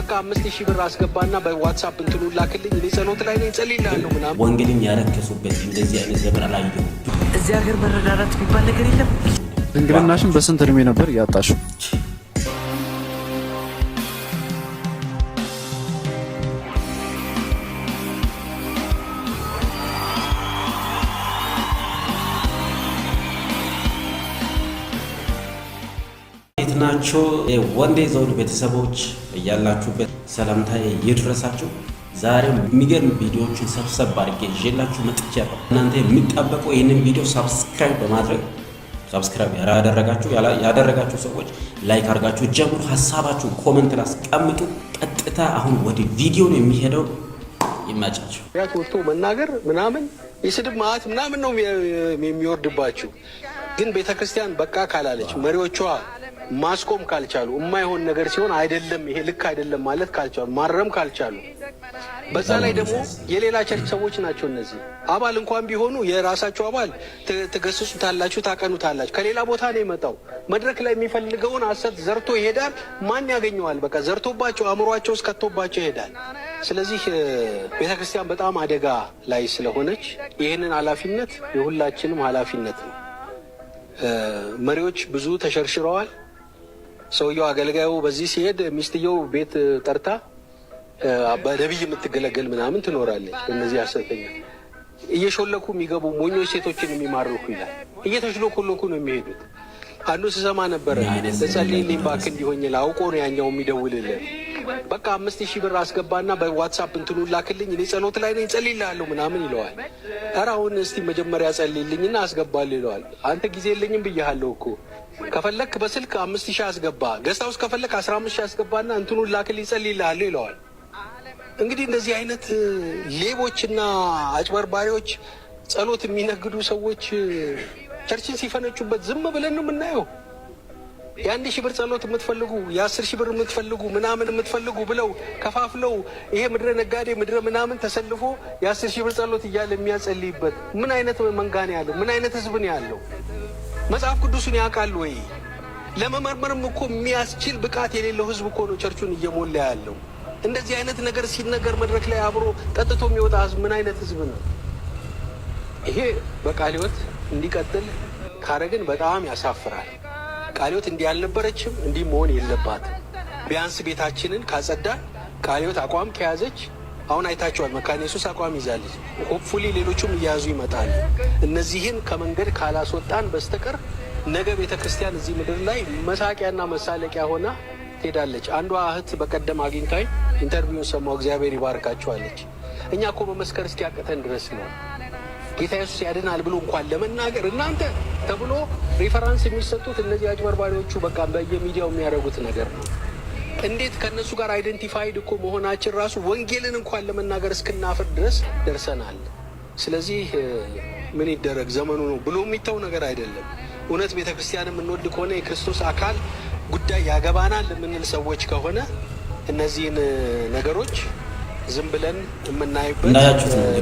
በቃ 5000 ብር አስገባና በዋትስአፕ እንትኑ ላክልኝ እኔ ጸሎት ላይ ነኝ ጸልይልሃለሁ ምናምን ወንጌልን ያረከሱበት እንደዚህ አይነት ዘመን አላየሁም። እዚህ ሀገር መረዳዳት የሚባል ነገር የለም። እንግልናሽን በስንት እድሜ ነበር ያጣሽው? ናቸው ወንዴ ዘውድ ቤተሰቦች ያላችሁበት ሰላምታዬ ይድረሳችሁ። ዛሬም የሚገርም ቪዲዮዎችን ሰብሰብ አድርጌ ይዤላችሁ መጥቻለሁ። እናንተ የሚጠበቀው ይህንን ቪዲዮ ሰብስክራይብ በማድረግ ሰብስክራይብ ያደረጋችሁ ሰዎች ላይክ አድርጋችሁ ጀምሩ። ሐሳባችሁ ኮሜንት ላይ አስቀምጡ። ቀጥታ አሁን ወደ ቪዲዮ ነው የሚሄደው። ይማጫችሁ። ያት ወጥቶ መናገር ምናምን የስድብ ማአት ምናምን ነው የሚወርድባችሁ። ግን ቤተክርስቲያን በቃ ካላለች መሪዎቿ ማስቆም ካልቻሉ የማይሆን ነገር ሲሆን አይደለም ይሄ ልክ አይደለም ማለት ካልቻሉ ማረም ካልቻሉ በዛ ላይ ደግሞ የሌላ ቸርች ሰዎች ናቸው እነዚህ አባል እንኳን ቢሆኑ የራሳቸው አባል ትገስጹታላችሁ ታቀኑታላችሁ። ከሌላ ቦታ ነው የመጣው መድረክ ላይ የሚፈልገውን ሐሰት ዘርቶ ይሄዳል። ማን ያገኘዋል? በቃ ዘርቶባቸው አእምሯቸው ውስጥ ከቶባቸው ይሄዳል። ስለዚህ ቤተክርስቲያን በጣም አደጋ ላይ ስለሆነች ይህንን ኃላፊነት የሁላችንም ኃላፊነት ነው። መሪዎች ብዙ ተሸርሽረዋል። ሰውየው አገልጋዩ በዚህ ሲሄድ ሚስትየው ቤት ጠርታ በነብይ የምትገለገል ምናምን ትኖራለች። እነዚህ ሐሰተኛ እየሾለኩ የሚገቡ ሞኞች ሴቶችን የሚማርኩ ይላል። እየተሽሎኮሎኩ ነው የሚሄዱት። አንዱ ስሰማ ነበረ ለጸልይልኝ እባክህ እንዲሆኝ ላውቆ ነው ያኛው የሚደውልልህ በቃ 5000 ብር አስገባና በዋትስአፕ እንትኑ ላክልኝ እኔ ጸሎት ላይ ነኝ ጸልይልሃለሁ ምናምን ይለዋል። ኧረ አሁን እስቲ መጀመሪያ ጸልይልኝና አስገባልኝ ይለዋል። አንተ ጊዜ የለኝም ብያለሁ እኮ ከፈለክ በስልክ 5000 አስገባ፣ ገስታውስ ከፈለክ 15000 አስገባና እንትኑ ላክልኝ ጸልይልሃለሁ ይለዋል። እንግዲህ እንደዚህ አይነት ሌቦችና አጭበርባሪዎች ጸሎት የሚነግዱ ሰዎች ቸርችን ሲፈነጩበት ዝም ብለን ነው የምናየው። የ1000 ብር ጸሎት የምትፈልጉ የ10000 ብር የምትፈልጉ ምናምን የምትፈልጉ ብለው ከፋፍለው ይሄ ምድረ ነጋዴ ምድረ ምናምን ተሰልፎ የ10000 ብር ጸሎት እያለ የሚያጸልይበት ምን አይነት መንጋን ያለው ምን አይነት ህዝብ ነው ያለው? መጽሐፍ ቅዱስን ያውቃል ወይ? ለመመርመርም እኮ የሚያስችል ብቃት የሌለው ህዝብ እኮ ነው ቸርቹን እየሞላ ያለው። እንደዚህ አይነት ነገር ሲነገር መድረክ ላይ አብሮ ጠጥቶ የሚወጣ ህዝብ ምን አይነት ህዝብ ነው? ይሄ በቃለ ሕይወት እንዲቀጥል ካረግን በጣም ያሳፍራል። ቃለ ሕይወት እንዲህ አልነበረችም፣ እንዲህ መሆን የለባትም። ቢያንስ ቤታችንን ካጸዳን ቃለ ሕይወት አቋም ከያዘች አሁን አይታችኋል፣ መካነ ኢየሱስ አቋም ይዛለች። ሆፕፉሊ ሌሎቹም እያያዙ ይመጣሉ። እነዚህን ከመንገድ ካላስወጣን በስተቀር ነገ ቤተክርስቲያን እዚህ ምድር ላይ መሳቂያና መሳለቂያ ሆና ትሄዳለች። አንዷ እህት በቀደም አግኝታኝ ኢንተርቪውን ሰማሁ። እግዚአብሔር ይባርካቸዋለች። እኛ እኮ መመስከር እስኪያቅተን ድረስ ነው ጌታ ኢየሱስ ያድናል ብሎ እንኳን ለመናገር እናንተ ተብሎ ሪፈራንስ የሚሰጡት እነዚህ አጭበርባሪዎቹ በቃ በየሚዲያው የሚያደርጉት ነገር ነው። እንዴት ከነሱ ጋር አይደንቲፋይድ እኮ መሆናችን ራሱ ወንጌልን እንኳን ለመናገር እስክናፍር ድረስ ደርሰናል። ስለዚህ ምን ይደረግ ዘመኑ ነው ብሎ የሚተው ነገር አይደለም። እውነት ቤተክርስቲያን የምንወድ ከሆነ የክርስቶስ አካል ጉዳይ ያገባናል የምንል ሰዎች ከሆነ እነዚህን ነገሮች ዝም ብለን የምናይበት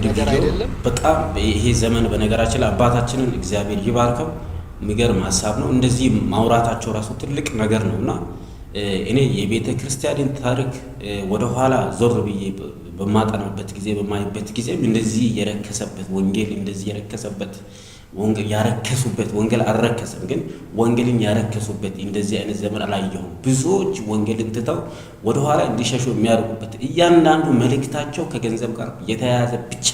ነገር አይደለም። በጣም ይሄ ዘመን በነገራችን ላይ አባታችንን እግዚአብሔር ይባርከው የሚገርም ሀሳብ ነው። እንደዚህ ማውራታቸው ራሱ ትልቅ ነገር ነውና እኔ የቤተ ክርስቲያንን ታሪክ ወደ ኋላ ዞር ብዬ በማጠናበት ጊዜ በማይበት ጊዜ እንደዚህ የረከሰበት ወንጌል እንደዚህ የረከሰበት ወንጌል ያረከሱበት ወንጌል አልረከሰም፣ ግን ወንጌልን ያረከሱበት እንደዚህ አይነት ዘመን አላየሁም። ብዙዎች ወንጌልን ትተው ወደ ኋላ እንዲሸሹ የሚያደርጉበት እያንዳንዱ መልእክታቸው ከገንዘብ ጋር የተያያዘ ብቻ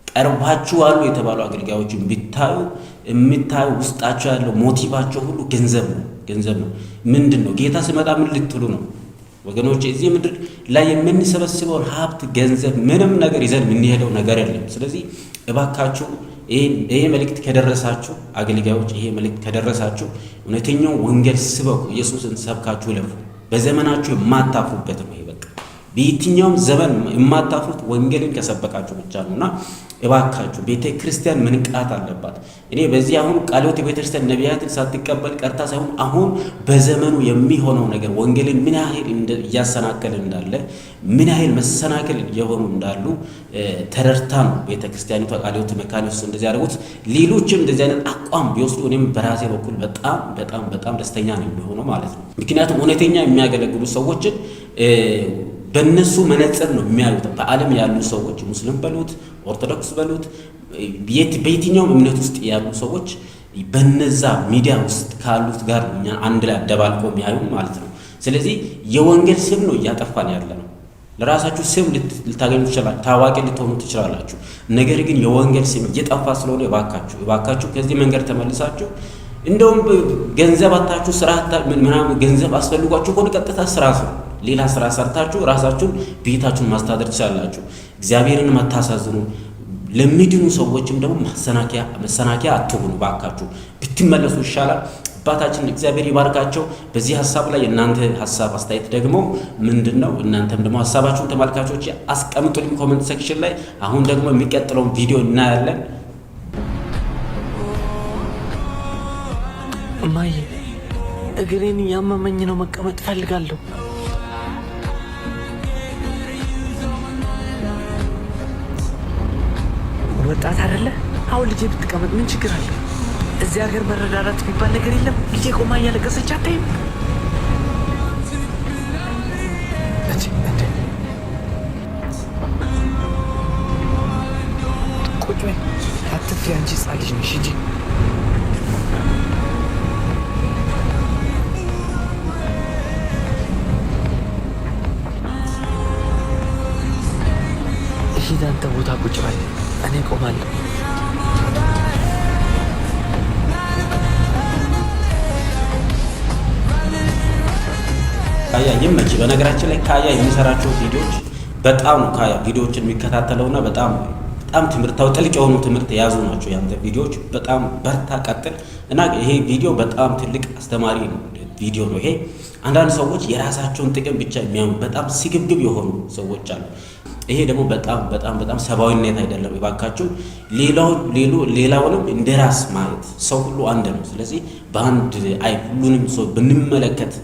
ቀርባችሁ አሉ የተባሉ አገልጋዮችን ቢታዩ የምታዩ ውስጣቸው ያለው ሞቲቫቸው ሁሉ ገንዘብ ነው። ገንዘብ ነው። ምንድን ነው? ጌታ ሲመጣ ምን ልትሉ ነው ወገኖች? እዚህ ምድር ላይ የምንሰበስበውን ሀብት ገንዘብ ምንም ነገር ይዘን የምንሄደው ነገር የለም። ስለዚህ እባካችሁ ይሄ መልእክት ከደረሳችሁ አገልጋዮች፣ ይሄ መልእክት ከደረሳችሁ እውነተኛው ወንጌል ስበኩ። ኢየሱስን ሰብካችሁ ለፉ። በዘመናችሁ የማታፍሩበት ነው። በቃ በየትኛውም ዘመን የማታፍሩት ወንጌልን ከሰበካችሁ ብቻ ነውና እባካችሁ ቤተ ክርስቲያን መንቃት አለባት። እኔ በዚህ አሁን ቃለ ሕይወት ቤተ ክርስቲያን ነቢያትን ሳትቀበል ቀርታ ሳይሆን አሁን በዘመኑ የሚሆነው ነገር ወንጌልን ምን ያህል እያሰናከለ እንዳለ ምን ያህል መሰናከል የሆኑ እንዳሉ ተረድታ ነው ቤተ ክርስቲያኒቷ ቃለ ሕይወት መካነ ኢየሱስ እንደዚህ ያደረጉት። ሌሎችም እንደዚህ አይነት አቋም ቢወስዱ እኔም በራሴ በኩል በጣም ደስተኛ ነው የሚሆነው ማለት ነው። ምክንያቱም እውነተኛ የሚያገለግሉ ሰዎችን በእነሱ መነጽር ነው የሚያዩት። በዓለም ያሉ ሰዎች ሙስሊም በሉት ኦርቶዶክስ በሉት በየትኛውም እምነት ውስጥ ያሉ ሰዎች በነዛ ሚዲያ ውስጥ ካሉት ጋር እኛ አንድ ላይ አደባልቆ የሚያዩ ማለት ነው። ስለዚህ የወንጌል ስም ነው እያጠፋን ያለ ነው። ለራሳችሁ ስም ልታገኙ ትችላላችሁ፣ ታዋቂ ልትሆኑ ትችላላችሁ። ነገር ግን የወንጌል ስም እየጠፋ ስለሆነ እባካችሁ ከዚህ መንገድ ተመልሳችሁ እንደውም ገንዘብ አታችሁ ስራ ምናምን ገንዘብ አስፈልጓችሁ ከሆነ ቀጥታ ስራ ነው ሌላ ስራ ሰርታችሁ ራሳችሁን ቤታችሁን ማስተዳደር ትችላላችሁ። እግዚአብሔርን ማታሳዝኑ ለሚድኑ ሰዎችም ደግሞ መሰናከያ አትሁኑ። ባካችሁ ብትመለሱ ይሻላል። አባታችን እግዚአብሔር ይባርካቸው። በዚህ ሐሳብ ላይ እናንተ ሐሳብ አስተያየት ደግሞ ምንድነው? እናንተም ደግሞ ሐሳባችሁን ተመልካቾች አስቀምጡልኝ ኮሜንት ሴክሽን ላይ። አሁን ደግሞ የሚቀጥለውን ቪዲዮ እናያለን። እማዬ እግሬን ያመመኝ ነው፣ መቀመጥ ፈልጋለሁ። ወጣት አይደለ? አሁን ልጄ ብትቀመጥ ምን ችግር አለ? እዚህ ሀገር መረዳዳት የሚባል ነገር የለም። ልጄ ቆማ እያለቀሰች አታይም? ቁጭ በይ፣ አትፍሪ። አንቺ ሕፃን ልጅ ነሽ። ሂጂ። ሂድ አንተ ቦታ ቁጭ በል፣ እኔ ቆማለሁ። ካያ ይመች። በነገራችን ላይ ካያ የሚሰራቸው ቪዲዮዎች በጣም ነው ካያ ቪዲዮዎችን የሚከታተለውና በጣም ትምህርታዊ ጥልቅ የሆኑ ትምህርት የያዙ ናቸው። ያንተ ቪዲዮዎች በጣም በርታ፣ ቀጥል እና ይሄ ቪዲዮ በጣም ትልቅ አስተማሪ ቪዲዮ ነው። ይሄ አንዳንድ ሰዎች የራሳቸውን ጥቅም ብቻ የሚያዩ በጣም ስግብግብ የሆኑ ሰዎች አሉ። ይሄ ደግሞ በጣም ሰብአዊነት አይደለም። ይባካችሁ ሌላውንም እንደ ራስ ማለት ሰው ሁሉ አንድ ነው። ስለዚህ በአንድ አይ ሁሉንም ሰው ብንመለከት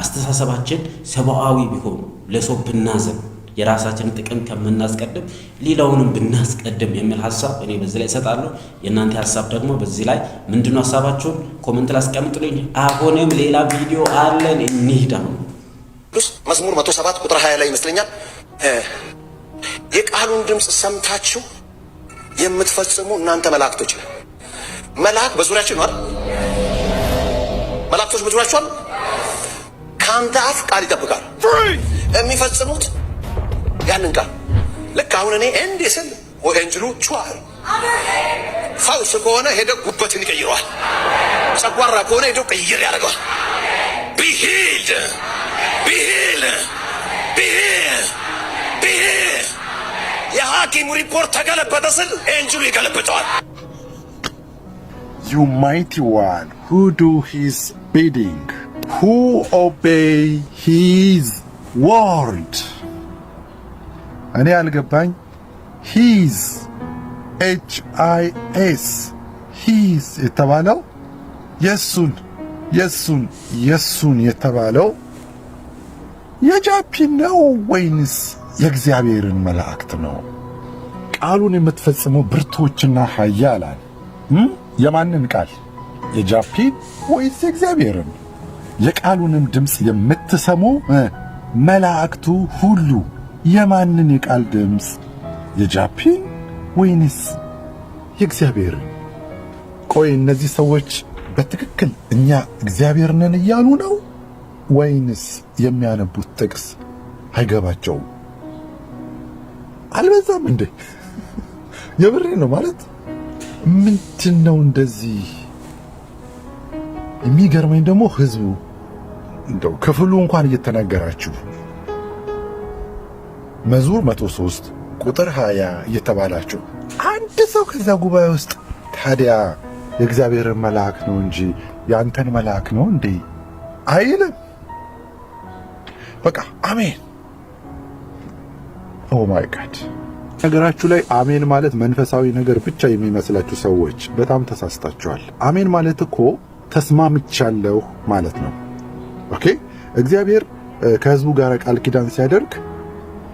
አስተሳሰባችን ሰብአዊ ቢሆን ለሰው ብናዘን የራሳችንን ጥቅም ከምናስቀድም ሌላውንም ብናስቀድም የሚል ሐሳብ እኔ በዚህ ላይ እሰጣለሁ። የእናንተ ሐሳብ ደግሞ በዚህ ላይ ምንድነው ሐሳባችሁን ኮሜንት ላይ አስቀምጡልኝ። አሁንም ሌላ ቪዲዮ አለን፣ እንሂድ። መዝሙር 107 ቁጥር 20 ላይ ይመስለኛል የቃሉን ድምፅ ሰምታችሁ የምትፈጽሙ እናንተ መላእክቶች ነው። መልአክ በዙሪያችን ነው አይደል? መላእክቶች በዙሪያችሁ አሉ። ከአንተ አፍ ቃል ይጠብቃል። የሚፈጽሙት ያንን ቃል ልክ አሁን እኔ እንዲህ ስል ወንጅሉ ቹዋል ፈውስ ከሆነ ሄደ ጉበትን ይቀይረዋል። ጨጓራ ከሆነ ሄዶ ቀይር ያደርገዋል። ቢሂል የሐኪሙ ሪፖርት ተገለበጠ ስል ኤንጅሉ ይገለብጠዋል። You mighty one who do his bidding, who obey his word. እኔ አልገባኝ። his HIS his የተባለው የሱን የተባለው የጃፒን ነው ወይንስ የእግዚአብሔርን መላእክት ነው? ቃሉን የምትፈጽሙ ብርቶችና ኃያላን የማንን ቃል? የጃፒን ወይስ የእግዚአብሔርን? የቃሉንም ድምፅ የምትሰሙ መላእክቱ ሁሉ የማንን የቃል ድምፅ? የጃፒን ወይንስ የእግዚአብሔርን? ቆይ እነዚህ ሰዎች በትክክል እኛ እግዚአብሔር ነን እያሉ ነው ወይንስ የሚያነቡት ጥቅስ አይገባቸውም? አልበዛም እንዴ? የብሬ ነው ማለት ምንድነው? እንደዚህ የሚገርመኝ ደግሞ ህዝቡ እንደው ክፍሉ እንኳን እየተናገራችሁ መዝሙር 103 ቁጥር 20 እየተባላችሁ አንድ ሰው ከዛ ጉባኤ ውስጥ ታዲያ የእግዚአብሔርን መልአክ ነው እንጂ ያንተን መልአክ ነው እንዴ አይልም። በቃ አሜን። ኦ ማይ ጋድ። ነገራችሁ ላይ አሜን ማለት መንፈሳዊ ነገር ብቻ የሚመስላችሁ ሰዎች በጣም ተሳስታችኋል። አሜን ማለት እኮ ተስማምቻለሁ ማለት ነው። ኦኬ። እግዚአብሔር ከህዝቡ ጋር ቃል ኪዳን ሲያደርግ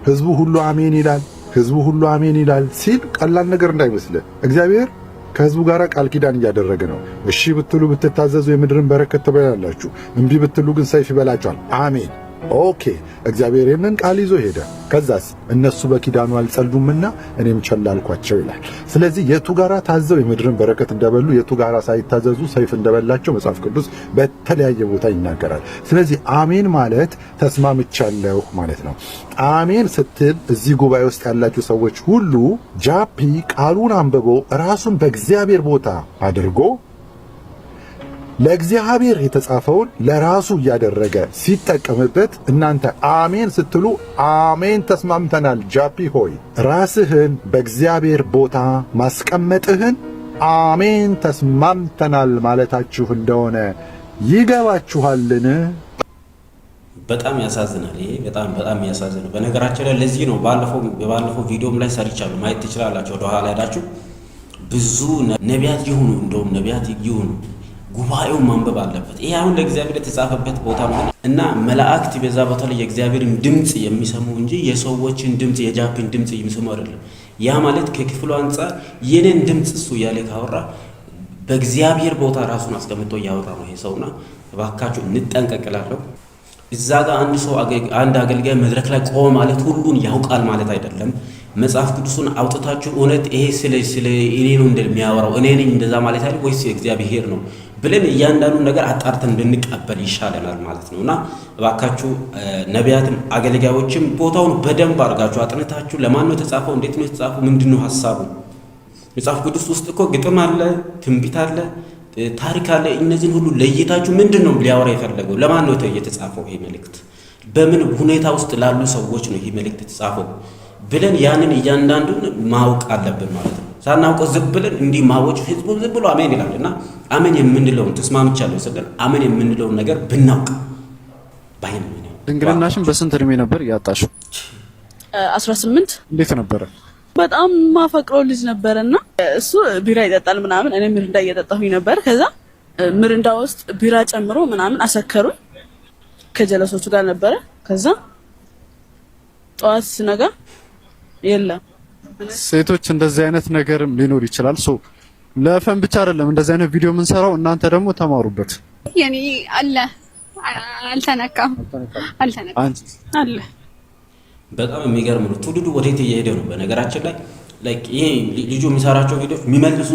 ህዝቡ ሁሉ አሜን ይላል። ህዝቡ ሁሉ አሜን ይላል ሲል ቀላል ነገር እንዳይመስልህ። እግዚአብሔር ከህዝቡ ጋር ቃል ኪዳን እያደረገ ነው። እሺ ብትሉ ብትታዘዙ የምድርን በረከት ትበላላችሁ፣ እምቢ ብትሉ ግን ሰይፍ ይበላችኋል። አሜን። ኦኬ እግዚአብሔር ይህንን ቃል ይዞ ሄደ። ከዛስ እነሱ በኪዳኑ አልጸሉምና እኔም ቸል አልኳቸው ይላል። ስለዚህ የቱ ጋራ ታዘው የምድርን በረከት እንደበሉ የቱ ጋራ ሳይታዘዙ ሰይፍ እንደበላቸው መጽሐፍ ቅዱስ በተለያየ ቦታ ይናገራል። ስለዚህ አሜን ማለት ተስማምቻለሁ ማለት ነው። አሜን ስትል እዚህ ጉባኤ ውስጥ ያላችሁ ሰዎች ሁሉ ጃፒ ቃሉን አንብቦ ራሱን በእግዚአብሔር ቦታ አድርጎ ለእግዚአብሔር የተጻፈውን ለራሱ እያደረገ ሲጠቀምበት እናንተ አሜን ስትሉ አሜን ተስማምተናል። ጃፒ ሆይ ራስህን በእግዚአብሔር ቦታ ማስቀመጥህን አሜን ተስማምተናል ማለታችሁ እንደሆነ ይገባችኋልን? በጣም ያሳዝናል። ይሄ በጣም ያሳዝናል። በነገራችን ላይ ለዚህ ነው ባለፈው ቪዲዮም ላይ ሰርቻለሁ፣ ማየት ትችላላችሁ። ወደ ኋላ ሄዳችሁ ብዙ ነቢያት ይሁኑ እንደውም ነቢያት ይሁኑ ጉባኤው ማንበብ አለበት። ይሄ አሁን ለእግዚአብሔር የተጻፈበት ቦታ ነው እና መላእክት በዛ ቦታ ላይ የእግዚአብሔርን ድምጽ የሚሰሙ እንጂ የሰዎችን ድምጽ የጃፒን ድምጽ የሚሰሙ አይደለም። ያ ማለት ከክፍሉ አንፃር የኔን ድምጽ እሱ ያለ ካወራ በእግዚአብሔር ቦታ ራሱን አስቀምጦ ያወራ ነው ይሄ ሰውና እባካችሁ እንጠንቀቅላለሁ። እዛ ጋር አንድ አገልጋይ መድረክ ላይ ቆመ ማለት ሁሉን ያውቃል ማለት አይደለም። መጽሐፍ ቅዱስን አውጥታችሁ እውነት ይሄ ስለ እኔ ነው እንደሚያወራው እኔ ነኝ እንደዛ ማለት አይደል ወይስ እግዚአብሔር ነው ብለን እያንዳንዱን ነገር አጣርተን ብንቀበል ይሻለናል ማለት ነውና እባካችሁ ነቢያትም አገልጋዮችም ቦታውን በደንብ አድርጋችሁ አጥንታችሁ ለማን ነው የተጻፈው፣ እንዴት ነው የተጻፈው፣ ምንድነው ሐሳቡ። መጽሐፍ ቅዱስ ውስጥ እኮ ግጥም አለ፣ ትንቢት አለ፣ ታሪክ አለ። እነዚህን ሁሉ ለይታችሁ ምንድነው ሊያወራ የፈለገው፣ ለማን ነው የተጻፈው ይሄ መልእክት፣ በምን ሁኔታ ውስጥ ላሉ ሰዎች ነው ይሄ መልእክት የተጻፈው ብለን ያንን እያንዳንዱን ማወቅ አለብን ማለት ነው። ሳናውቀው ዝም ብለን እንዲህ ማወጭ ህዝቡ ዝም ብሎ አሜን ይላልና አሜን የምንለውን ተስማምቻለሁ ስለን አሜን የምንለውን ነገር ብናውቅ ባይን ነው። ድንግልናሽን በስንት እድሜ ነበር ያጣሽው? 18። እንዴት ነበረ? በጣም ማፈቅረው ልጅ ነበርና እሱ ቢራ ይጠጣል ምናምን፣ እኔ ምርንዳ እየጠጣሁኝ ነበር። ከዛ ምርንዳ ውስጥ ቢራ ጨምሮ ምናምን አሰከሩኝ። ከጀለሶቹ ጋር ነበረ። ከዛ ጠዋት ስነጋ የለም። ሴቶች እንደዚህ አይነት ነገር ሊኖር ይችላል። ለፈን ብቻ አይደለም እንደዚህ አይነት ቪዲዮ የምንሰራው፣ እናንተ ደግሞ ተማሩበት። የኔ አለ አልተነካም አለ። በጣም የሚገርም ነው። ትውልዱ ወዴት እየሄደ ነው? በነገራችን ላይ ይሄ ልጁ የሚሰራቸው ቪዲዮ የሚመልሱ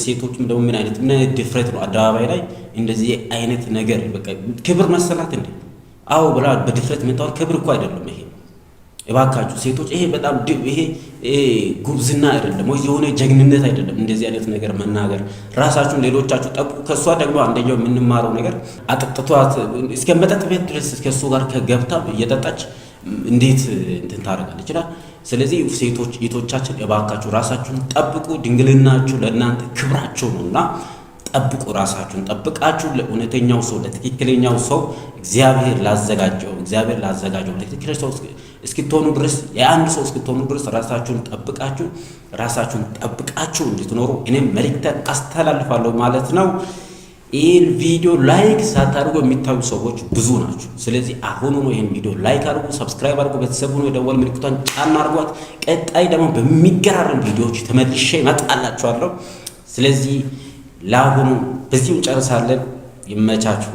ሴቶችም ደግሞ ምን አይነት ድፍረት ነው! አደባባይ ላይ እንደዚህ አይነት ነገር በቃ ክብር መሰላት እንዴ? አዎ ብላ በድፍረት መጣው። ክብር እኮ አይደለም ይሄ። እባካችሁ ሴቶች ይሄ በጣም ይሄ ጉብዝና አይደለም ወይ የሆነ ጀግንነት አይደለም። እንደዚህ አይነት ነገር መናገር ራሳችሁን ሌሎቻችሁ ጠብቁ። ከሷ ደግሞ አንደኛው የምንማረው ነገር አጥጥቷት እስከ መጠጥ ቤት ድረስ ከሱ ጋር ከገብታ እየጠጣች እንዴት እንትን ታደርጋለች ይችላል። ስለዚህ ሴቶች እህቶቻችን እባካችሁ ራሳችሁን ጠብቁ። ድንግልናችሁ ለእናንተ ክብራችሁ ነውና ጠብቁ። ራሳችሁን ጠብቃችሁ ለእውነተኛው ሰው ለትክክለኛው ሰው እግዚአብሔር ላዘጋጀው ለትክክለኛው ሰው እስክትሆኑ ድረስ የአንድ ሰው እስክትሆኑ ድረስ ራሳችሁን ጠብቃችሁ እንድትኖሩ እኔም መልእክቴን አስተላልፋለሁ ማለት ነው። ይህን ቪዲዮ ላይክ ሳታደርጉ የሚታዩ ሰዎች ብዙ ናቸው። ስለዚህ አሁኑ ነው ይህን ቪዲዮ ላይክ አድርጉ፣ ሰብስክራይብ አድርጉ፣ ቤተሰቡ ነው የደወል ምልክቷን ጫና አድርጓት። ቀጣይ ደግሞ በሚገራርም ቪዲዮዎች ተመልሼ እመጣላችኋለሁ። ስለዚህ ለአሁኑ በዚሁ እንጨርሳለን። ይመቻችሁ።